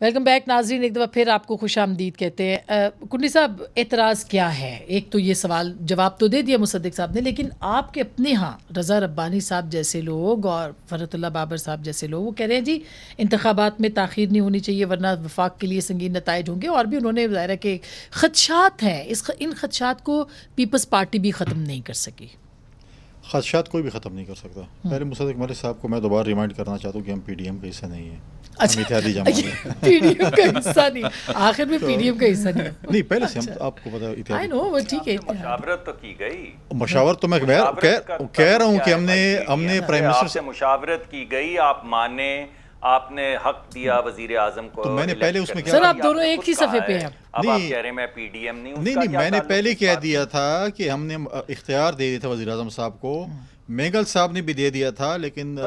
ویلکم بیک ناظرین, ایک دفعہ پھر آپ کو خوش آمدید کہتے ہیں. کنڈی صاحب, اعتراض کیا ہے؟ ایک تو یہ سوال جواب تو دے دیا مصدق صاحب نے, لیکن آپ کے اپنے ہاں رضا ربانی صاحب جیسے لوگ اور فرحت اللہ بابر صاحب جیسے لوگ وہ کہہ رہے ہیں جی انتخابات میں تاخیر نہیں ہونی چاہیے ورنہ وفاق کے لیے سنگین نتائج ہوں گے. اور بھی انہوں نے ظاہر ہے کہ خدشات ہیں, ان خدشات کو پیپلز پارٹی بھی ختم نہیں کر سکی. خدشات کوئی بھی ختم نہیں کر سکتا. پہلے مصدق ملک صاحب کو میں دوبارہ ریمائنڈ کرنا چاہتا ہوں کہ ہم پی ڈی ایم کا حصہ نہیں ہیں. اتحادی جماعت ہے, پی ڈی ایم کا حصہ نہیں, آخر میں پی ڈی ایم کا حصہ نہیں پہلے سے ہم آپ کو پتا ہے. آئی نو, وہ ٹھیک ہے, مشاورت تو کی گئی, مشاورت تو میں کہہ رہا ہوں کہ ہم نے پرائم منسٹر سے مشاورت کی گئی, آپ مانے, آپ نے حق دیا وزیر اعظم کو. تو میں نے پہلے اس میں سر آپ دونوں ایک ہی صفحے پہ ہیں. اب آپ کہہ رہے ہیں میں پی ڈی ایم نہیں ہوں. نہیں, میں نے پہلے کہہ دیا تھا کہ ہم نے اختیار دے دیا تھا وزیر اعظم صاحب کو, مینگل صاحب نے بھی دے دیا تھا, لیکن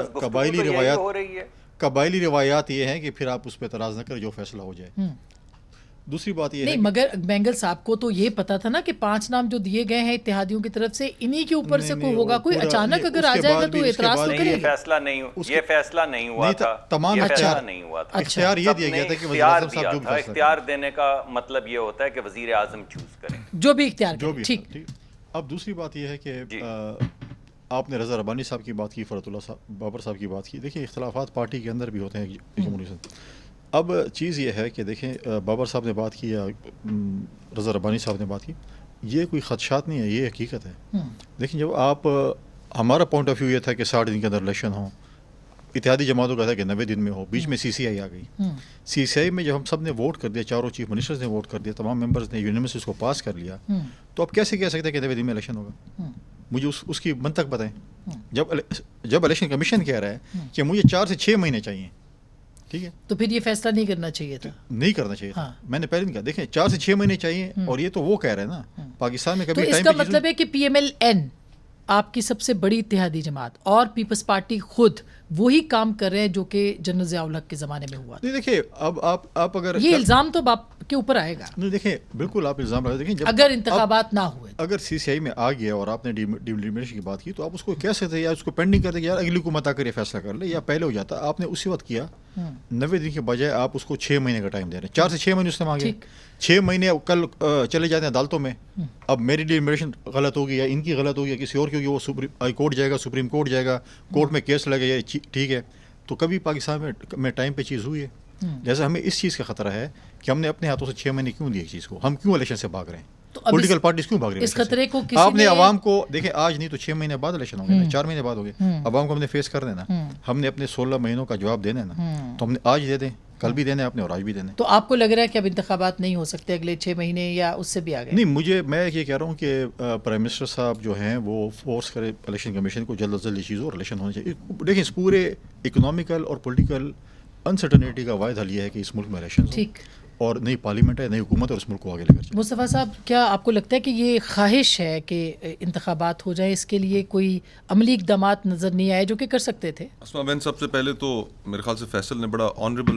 قبائلی روایات یہ ہیں کہ پھر آپ اس پہ اعتراض نہ کریں, جو فیصلہ ہو جائے. دوسری بات یہ نہیں, مگر مینگل صاحب کو تو یہ پتا تھا نا کہ 5 نام جو دیے گئے ہیں اتحادیوں کی طرف سے, انہی کے اوپر سے کوئی ہوگا, کوئی اچانک اگر آ جائے گا تو اعتراض تو کرے گا. یہ فیصلہ نہیں ہوا تھا, تمام اختیار یہ دیا گیا تھا کہ وزیر اعظم صاحب جو بھی اختیار دینے کا مطلب یہ ہوتا ہے کہ وزیر اعظم چوز کریں جو بھی اختیار کریں. ٹھیک. اب دوسری بات یہ ہے کہ آپ نے رضا ربانی صاحب کی بات کی, فرحت اللہ بابر صاحب کی بات کی. دیکھیں اختلافات پارٹی کے اندر بھی ہوتے ہیں جمہوری سے. اب چیز یہ ہے کہ دیکھیں بابر صاحب نے بات کی یا رضا ربانی صاحب نے بات کی, یہ کوئی خدشات نہیں ہے, یہ حقیقت ہے. دیکھیں جب آپ, ہمارا پوائنٹ آف ویو یہ تھا کہ 60 دن کے اندر الیکشن ہوں, اتحادی جماعتوں کا تھا کہ 90 دن میں ہو, بیچ میں سی سی آئی آ گئی. سی سی آئی میں جب ہم سب نے ووٹ کر دیا, چاروں چیف منسٹرز نے ووٹ کر دیا, تمام ممبرز نے یونینیمس اس کو پاس کر لیا, تو آپ کیسے کہہ سکتے ہیں کہ 90 دن میں الیکشن ہوگا؟ مجھے اس کی منطق بتائیں. جب الیکشن کمیشن کہہ رہا ہے کہ مجھے 4 سے 6 مہینے چاہیے, ٹھیک ہے, تو پھر یہ فیصلہ نہیں کرنا چاہیے تھا. نہیں کرنا چاہیے تھا. میں نے پہلے نہیں کہا, دیکھیں 4 سے 6 مہینے چاہیے, اور یہ تو وہ کہہ رہے ہیں نا پاکستان میں کبھی. تو اس کا مطلب ہے کہ پی ایم ایل این آپ کی سب سے بڑی اتحادی جماعت اور پیپلز پارٹی خود وہی کام کر رہے ہیں جو کہ جنرل ضیاء الحق کے زمانے میں ہوا. نہیں دیکھیں, اب آپ اگر یہ الزام تو باپ کے اوپر آئے گا. نہیں دیکھیں, بالکل آپ الزام لگا. دیکھیں اگر انتخابات نہ ہوئے, اگر سی سی آئی میں آ گیا اور آپ نے ڈیلیمیٹیشن کی بات کی, تو آپ اس کو کہہ سکتے ہیں یا اس کو پینڈنگ کر دیں کہ یار اگلی حکومت آ کر یہ فیصلہ کر لے, یا پہلے ہو جاتا. آپ نے اسی وقت کیا, 90 دن کے بجائے آپ اس کو 6 مہینے کا ٹائم دے رہے ہیں. 4 سے 6 مہینے اس نے مانگے, 6 مہینے کل چلے جاتے ہیں عدالتوں میں. اب میری ڈیلیمیٹیشن غلط ہوگی یا ان کی غلط ہوگی یا کسی اور کی ہوگی, وہ ہائی کورٹ جائے گا, سپریم کورٹ جائے گا, کورٹ میں کیس لگے گا, ٹھیک ہے. تو کبھی پاکستان میں ٹائم پہ چیز ہوئی ہے. جیسے ہمیں اس چیز کا خطرہ ہے کہ ہم نے اپنے ہاتھوں سے 6 مہینے کیوں دی ایک چیز کو, ہم کیوں الیکشن سے بھاگ رہے ہیں, پولیٹیکل پارٹیز کیوں بھاگ رہی ہیں اس خطرے کو. آپ نے عوام کو دیکھیں, آج نہیں تو 6 مہینے بعد الیکشن ہو گئے, 4 مہینے بعد ہو گئے, عوام کو ہم نے فیس کر دینا, ہم نے اپنے 16 مہینوں کا جواب دینا ہے نا, تو ہم نے آج دے دیں, کل بھی دینا ہے آپ نے, اور آج بھی دینا ہے. تو آپ کو لگ رہا ہے کہ اب انتخابات نہیں ہو سکتے اگلے 6 مہینے یا اس سے بھی آگے؟ نہیں, میں یہ کہہ رہا ہوں کہ پرائم منسٹر صاحب جو ہیں وہ فورس کرے الیکشن کمیشن کو جلد از جلد یہ چیز, اور الیکشن ہونے چاہیے. دیکھیں اس پورے اکنامیکل اور پولیٹیکل انسرٹنیٹی کا واحد حل یہ ہے کہ اس ملک میں الیکشن ٹھیک, اور نئی پارلیمنٹ ہے, نئی حکومت, اور اس ملک کو آگے لے کر چلے. مصطفیٰ صاحب, کیا آپ کو لگتا ہے کہ یہ خواہش ہے کہ انتخابات ہو جائیں, اس کے لیے کوئی عملی اقدامات نظر نہیں آئے جو کہ کر سکتے تھے؟ اسما بہن, سب سے پہلے تو میرے خیال سے فیصل نے بڑا آنریبل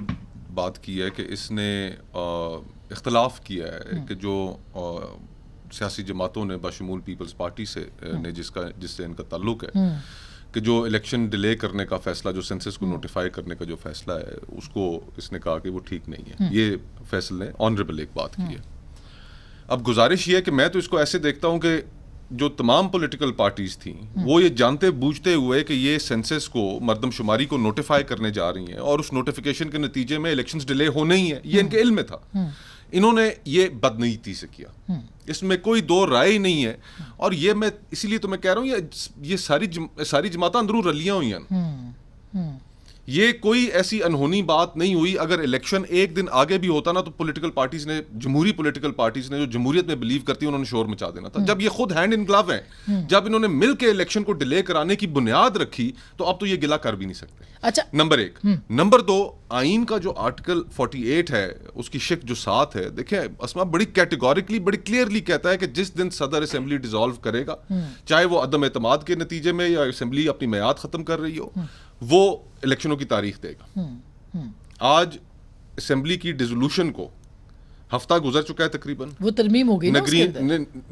بات کی ہے کہ اس نے اختلاف کیا ہے کہ جو سیاسی جماعتوں نے بشمول پیپلز پارٹی سے نے جس سے ان کا تعلق ہے کہ جو الیکشن ڈیلے کرنے کا فیصلہ، جو سینسس کو نوٹیفائی کرنے کا جو فیصلہ ہے، اس کو اس نے کہا کہ وہ ٹھیک نہیں ہے. یہ فیصلے نے آنریبل ایک بات کی ہے. اب گزارش یہ ہے کہ میں تو اس کو ایسے دیکھتا ہوں کہ جو تمام پولیٹیکل پارٹیز تھیں وہ یہ جانتے بوجھتے ہوئے کہ یہ سینسس کو مردم شماری کو نوٹیفائی کرنے جا رہی ہیں اور اس نوٹیفیکیشن کے نتیجے میں الیکشنز ڈیلے ہونے ہی ہیں، یہ ان کے علم میں تھا. انہوں نے یہ بدنیتی سے کیا، اس میں کوئی دو رائے ہی نہیں ہے. اور یہ میں اسی لیے تو میں کہہ رہا ہوں یہ ساری جماعتیں اندروں رلیاں ہوئی ہیں. یہ کوئی ایسی انہونی بات نہیں ہوئی. اگر الیکشن ایک دن آگے بھی ہوتا نا تو پولیٹیکل پارٹیز نے، جمہوری پولیٹیکل پارٹیز نے جو جمہوریت میں بلیو کرتی ہیں، انہوں نے شور مچا دینا تھا. جب یہ خود ہینڈ ان گلو ہیں، جب انہوں نے مل کے الیکشن کو ڈیلے کرانے کی بنیاد رکھی تو اب تو یہ گلہ کر بھی نہیں سکتے. اچھا، نمبر 1. نمبر 2، آئین کا جو آرٹیکل 48 ہے اس کی شق جو 7 ہے، دیکھیں اسما بڑی کیٹیگوریکلی، بڑی کلیئرلی کہتا ہے کہ جس دن صدر اسمبلی ڈیزالو کرے گا، چاہے وہ عدم اعتماد کے نتیجے میں یا اسمبلی اپنی میعاد ختم کر رہی ہو، وہ الیکشنوں کی تاریخ دے گا. آج اسمبلی کی ڈیزولوشن کو ہفتہ گزر چکا ہے تقریباً، وہ ترمیم ہو گئی نا،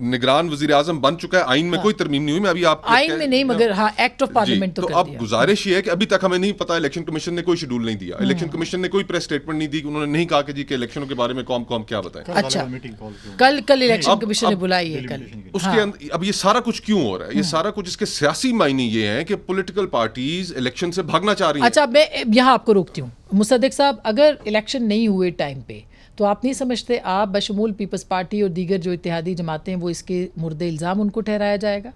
نگران وزیر اعظم بن چکا ہے. آئین میں کوئی ترمیم نہیں ہوئی، میں ابھی آپ آئین میں نہیں، مگر ہاں ایکٹ آف پارلیمنٹ تو اب گزارش یہ ہے کہ ابھی تک ہمیں نہیں پتا، الیکشن کمیشن نے کوئی شیڈول نہیں دیا، الیکشن کمیشن نے کوئی پریس اسٹیٹمنٹ نہیں دی، انہوں نے نہیں کہا کہ جی کہ الیکشنوں کے بارے میں قوم کیا بتائیں. اچھا، کل الیکشن کمیشن نے بلائی ہے کل. اس کے اندر اب یہ سارا کچھ کیوں ہو رہا ہے؟ یہ سارا کچھ اس کے سیاسی معنی یہ ہیں کہ پولیٹیکل پارٹیز الیکشن سے بھاگنا چاہ رہی ہیں. اچھا، میں یہاں آپ کو روکتی ہوں. مصدق صاحب، اگر الیکشن نہیں ہوئے ٹائم پہ تو آپ نہیں سمجھتے آپ بشمول پیپلز پارٹی اور دیگر جو اتحادی جماعتیں ہیں وہ اس کے مورد الزام ان کو ٹھہرایا جائے گا؟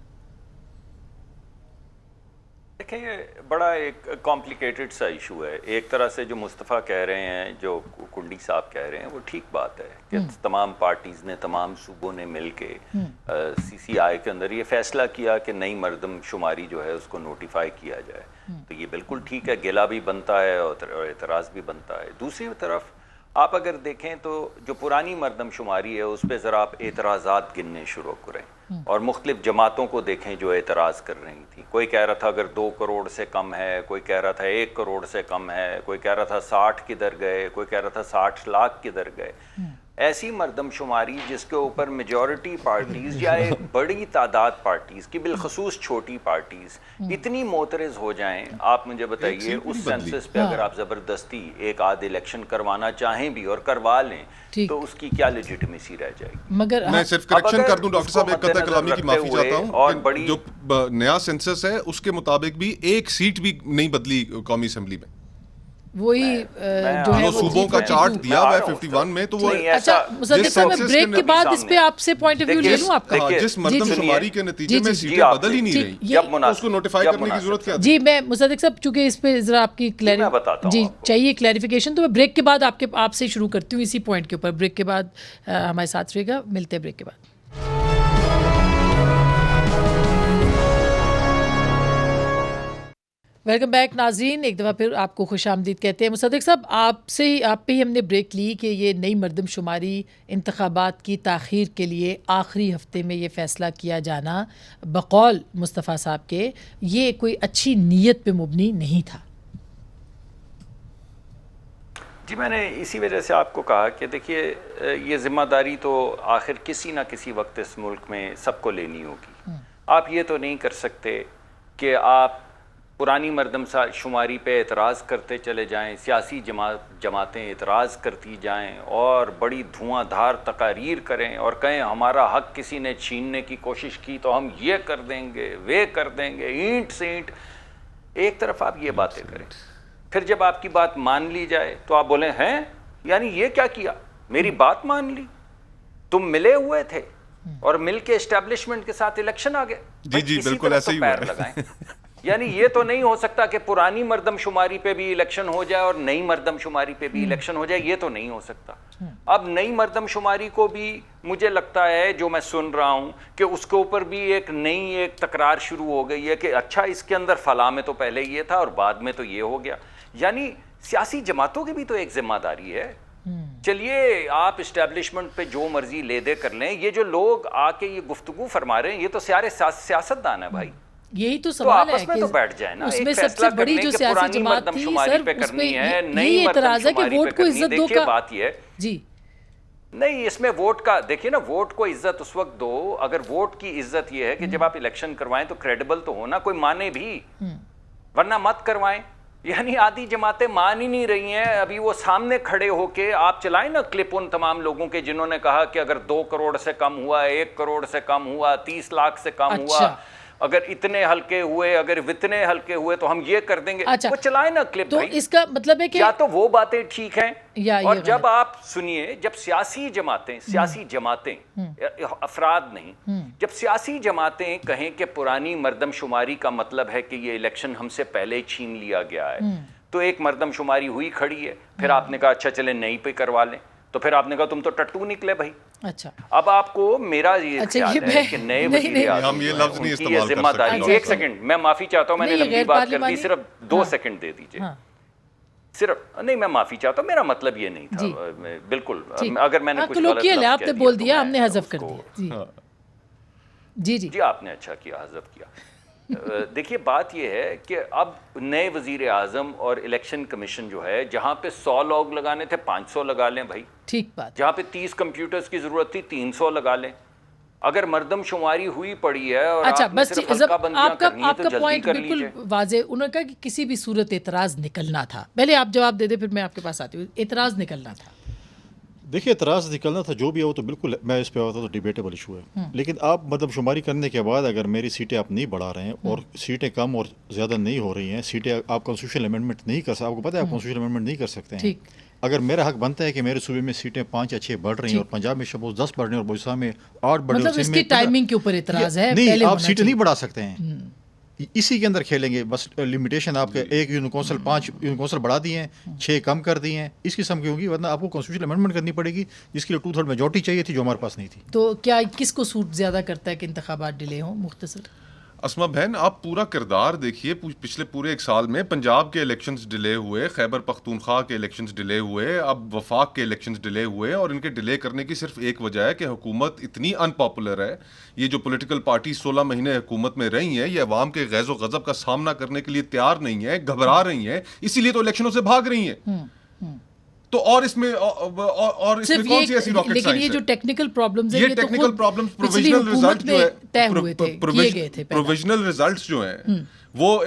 دیکھیں، یہ بڑا ایک کمپلیکیٹڈ سا ایشو ہے. ایک طرح سے جو مصطفیٰ کہہ رہے ہیں، جو کنڈی صاحب کہہ رہے ہیں، وہ ٹھیک بات ہے کہ تمام پارٹیز نے، تمام صوبوں نے مل کے CCI کے اندر یہ فیصلہ کیا کہ نئی مردم شماری جو ہے اس کو نوٹیفائی کیا جائے. تو یہ بالکل ٹھیک ہے، گلہ بھی بنتا ہے اور اعتراض بھی بنتا ہے. دوسری طرف آپ اگر دیکھیں تو جو پرانی مردم شماری ہے اس پہ ذرا آپ اعتراضات گننے شروع کریں اور مختلف جماعتوں کو دیکھیں جو اعتراض کر رہی تھی. کوئی کہہ رہا تھا اگر 2 کروڑ سے کم ہے، کوئی کہہ رہا تھا 1 کروڑ سے کم ہے، کوئی کہہ رہا تھا 60 کدھر گئے، کوئی کہہ رہا تھا 60 لاکھ کدھر گئے. ایسی مردم شماری جس کے اوپر میجورٹی پارٹیز یا ایک بڑی تعداد پارٹیز کی، بالخصوص چھوٹی پارٹیز، اتنی معترض ہو جائیں. آپ مجھے بتائیے اس سینسس پہ اگر آپ زبردستی ایک آدھ الیکشن کروانا چاہیں بھی اور کروا لیں تو اس کی کیا لیجیٹمیسی رہ جائے گی؟ مگر میں صرف کریکشن کر دوں ڈاکٹر صاحب، ایک قطع کلامی کی معافی چاہتا ہوں. جو نیا سینسس ہے اس کے مطابق بھی ایک سیٹ بھی نہیں بدلی قومی اسمبلی میں. وہی جو ہے صوبوں کا چارٹ دیا ہوا ہے 51 میں. تو وہ اچھا مصدق صاحب، میں بریک کے بعد اس پہ آپ سے پوائنٹ آف ویو لے لوں آپ کا. جس مردم شماری کے نتیجے میں سیٹیں بدل ہی نہیں رہی، اس کو نوٹیفائی کرنے کی ضرورت کیا تھی؟ جی میں مصدق صاحب، چونکہ اس پہ ذرا آپ کی جی چاہیے کلیریفیکیشن، تو میں بریک کے بعد آپ سے شروع کرتی ہوں اسی پوائنٹ کے اوپر. بریک کے بعد ہمارے ساتھ رہے گا، ملتے ہیں بریک کے بعد. ویلکم بیک ناظرین، ایک دفعہ پھر آپ کو خوش آمدید کہتے ہیں. مصدق صاحب، آپ پہ ہی ہم نے بریک لی کہ یہ نئی مردم شماری انتخابات کی تاخیر کے لیے آخری ہفتے میں یہ فیصلہ کیا جانا بقول مصطفیٰ صاحب کے یہ کوئی اچھی نیت پہ مبنی نہیں تھا. جی میں نے اسی وجہ سے آپ کو کہا کہ دیکھیے یہ ذمہ داری تو آخر کسی نہ کسی وقت اس ملک میں سب کو لینی ہوگی. آپ یہ تو نہیں کر سکتے کہ آپ پرانی مردم شماری پہ اعتراض کرتے چلے جائیں، سیاسی جماعتیں اعتراض کرتی جائیں اور بڑی دھواں دھار تقاریر کریں اور کہیں ہمارا حق کسی نے چھیننے کی کوشش کی تو ہم یہ کر دیں گے، وہ کر دیں گے، اینٹ سے اینٹ. ایک طرف آپ یہ باتیں کریں، پھر جب آپ کی بات مان لی جائے تو آپ بولیں ہیں یعنی یہ کیا کیا، میری بات مان لی، تم ملے ہوئے تھے اور مل کے اسٹیبلشمنٹ کے ساتھ الیکشن آ گئے. جی بالکل ایسے ہی پیر لگائیں. یعنی یہ تو نہیں ہو سکتا کہ پرانی مردم شماری پہ بھی الیکشن ہو جائے اور نئی مردم شماری پہ بھی الیکشن ہو جائے، یہ تو نہیں ہو سکتا. اب نئی مردم شماری کو بھی مجھے لگتا ہے، جو میں سن رہا ہوں کہ اس کے اوپر بھی ایک تکرار شروع ہو گئی ہے کہ اچھا اس کے اندر فلاں میں تو پہلے یہ تھا اور بعد میں تو یہ ہو گیا. یعنی سیاسی جماعتوں کی بھی تو ایک ذمہ داری ہے. چلیے آپ اسٹیبلشمنٹ پہ جو مرضی لے دے کر لیں، یہ جو لوگ آ کے یہ گفتگو فرما رہے ہیں یہ تو سارے سیاست دان ہے بھائی. یہی تو سوال ہے کہ اس میں سب سے بڑی جو سیاسی جماعت تھی سر، اس میں یہی اعتراض ہے کہ ووٹ کو عزت دو کا. جی نہیں اس میں ووٹ کا دیکھیے نا, ووٹ کو عزت اس وقت دو اگر ووٹ کی عزت یہ ہے کہ جب آپ الیکشن کروائیں تو کریڈیبل تو ہونا, کوئی مانے بھی, ورنہ مت کروائیں. یعنی آدھی جماعتیں مان ہی نہیں رہی ہیں. ابھی وہ سامنے کھڑے ہو کے آپ چلائیں نا کلپ ان تمام لوگوں کے جنہوں نے کہا کہ اگر 2 کروڑ سے کم ہوا, 1 کروڑ سے کم ہوا, 30 لاکھ سے کم ہوا, اگر اتنے ہلکے ہوئے, اگر اتنے ہلکے ہوئے تو ہم یہ کر دیں گے. وہ چلائیں نا کلپ. تو اس کا مطلب ہے کہ یا تو وہ باتیں ٹھیک ہیں, اور جب آپ سنیے, جب سیاسی جماعتیں افراد نہیں, جب سیاسی جماعتیں کہیں کہ پرانی مردم شماری کا مطلب ہے کہ یہ الیکشن ہم سے پہلے چھین لیا گیا ہے, تو ایک مردم شماری ہوئی کھڑی ہے, پھر آپ نے کہا اچھا چلیں نئی پہ کروا لیں, تو پھر آپ نے کہا تم تو ٹٹو نکلے بھائی. اچھا اب آپ کو میرا یہ خیال ہے کہ نئے وزیر ہم یہ لفظ نہیں کی یہ ذمہ داری. ایک سیکنڈ, میں معافی چاہتا ہوں, میں نے لمبی بات کر دی, صرف 2 سیکنڈ دے دیجئے. صرف نہیں, میں معافی چاہتا ہوں, میرا مطلب یہ نہیں تھا بالکل. اگر میں نے کچھ غلط لفظ آپ نے بول دیا, ہم نے حذف کر دیا. جی جی جی آپ نے اچھا کیا, حذف کیا. دیکھیے بات یہ ہے کہ اب نئے وزیر اعظم اور الیکشن کمیشن جو ہے, جہاں پہ 100 لوگ لگانے تھے 500 لگا لیں بھائی, ٹھیک بات. جہاں پہ 30 کمپیوٹرز کی ضرورت تھی 300 لگا لیں. اگر مردم شماری ہوئی پڑی ہے اور اچھا, آپ نے بس صرف ہلکا بندیاں کرنی ہے تو جلدی پوائنٹ کر بالکل لیجئے. واضح. انہوں نے کہا کہ کسی بھی صورت اعتراض نکلنا تھا. پہلے آپ جواب دے دیں پھر میں آپ کے پاس آتی ہوں. اعتراض نکلنا تھا. دیکھیے اعتراض نکلنا تھا جو بھی ہے وہ تو بالکل میں اس پہ آتا تو ڈیبیٹیبل ایشو ہے, لیکن آپ مردم شماری کرنے کے بعد اگر میری سیٹیں آپ نہیں بڑھا رہے ہیں اور سیٹیں کم اور زیادہ نہیں ہو رہی ہیں, سیٹیں آپ کانسٹیٹیوشنل امینڈمنٹ نہیں کر سکتے, آپ کو پتہ ہے آپ کانسٹیٹیوشنل امینڈمنٹ نہیں کر سکتے ہیں. اگر میرا حق بنتا ہے کہ میرے صوبے میں سیٹیں 5 یا 6 بڑھ رہی ہیں اور پنجاب میں شپوز 10 بڑھ رہی ہیں اور بلوچستان میں 8 بڑھ رہی ہیں, مطلب اس کی ٹائمنگ کے اوپر اعتراض ہے. نہیں, آپ سیٹیں نہیں بڑھا سکتے ہیں, اسی کے اندر کھیلیں گے. بس لمیٹیشن آپ کے 1 یونین کونسل 5 یونین کونسل بڑھا دی ہیں, 6 کم کر دی ہیں, اس قسم کی ہوگی. ورنہ آپ کو کانسٹیٹیوشنل امینڈمنٹ کرنی پڑے گی جس کے لیے 2/3 میجورٹی چاہیے تھی جو ہمارے پاس نہیں تھی. تو کیا کس کو سوٹ زیادہ کرتا ہے کہ انتخابات ڈیلے ہوں؟ مختصر اسما بہن, آپ پورا کردار دیکھیے. پچھلے پورے 1 سال میں پنجاب کے الیکشنز ڈیلے ہوئے, خیبر پختونخوا کے الیکشنز ڈیلے ہوئے, اب وفاق کے الیکشنز ڈیلے ہوئے, اور ان کے ڈیلے کرنے کی صرف ایک وجہ ہے کہ حکومت اتنی ان پاپولر ہے. یہ جو پولیٹیکل پارٹی 16 مہینے حکومت میں رہی ہیں, یہ عوام کے غیظ و غضب کا سامنا کرنے کے لیے تیار نہیں ہے, گھبرا رہی ہیں, اسی لیے تو الیکشنوں سے بھاگ رہی ہیں. تو اور اس میں کون سی ایسی راکٹ سائنس ہے؟ لیکن یہ جو ٹیکنیکل پرابلمز ہیں, یہ ٹیکنیکل پرابلمز پروویژنل رزلٹ جو ہے, پروویژنل رزلٹس جو ہیں وہ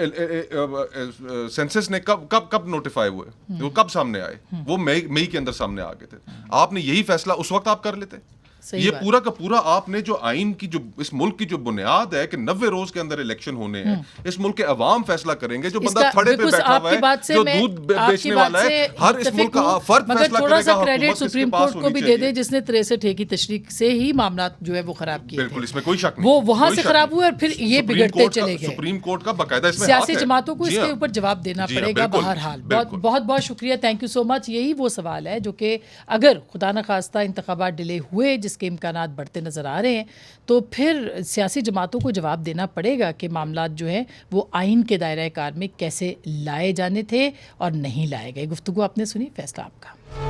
سینسس نے کب نوٹیفائی ہوئے, وہ کب سامنے آئے, وہ مئی کے اندر سامنے آ گئے تھے. آپ نے یہی فیصلہ اس وقت آپ کر لیتے. یہ پورا کا پورا آپ نے جو آئین کی جو اس ملک کی جو بنیاد ہے کہ 90 روز کے اندر الیکشن ہونے ہیں, اس ملک کے عوام فیصلہ کریں گے. جو بندہ تھڑے پہ بیٹھا ہوا ہے, جو دودھ بیچنے والا ہے, ہر اس ملک کا فرد فیصلہ کرے گا حکومت سپریم کورٹ کو بھی دے دے جس نے 63 کی تشریح سے ہی معاملات جو ہے وہ خراب کیے. بالکل, اس میں کوئی شک نہیں, وہ وہاں سے خراب ہوئے اور پھر یہ بگڑتے چلے گئے. سپریم کورٹ کا باقاعدہ اس میں سیاسی جماعتوں کو اس کے اوپر جواب دینا پڑے گا. بہرحال بہت بہت شکریہ, تھینک یو سو مچ. یہی وہ سوال ہے جو کہ اگر خدا نخواستہ انتخابات ڈیلے ہوئے جس کے امکانات بڑھتے نظر آ رہے ہیں, تو پھر سیاسی جماعتوں کو جواب دینا پڑے گا کہ معاملات جو ہیں وہ آئین کے دائرہ کار میں کیسے لائے جانے تھے اور نہیں لائے گئے. گفتگو آپ نے سنی, فیصلہ آپ کا.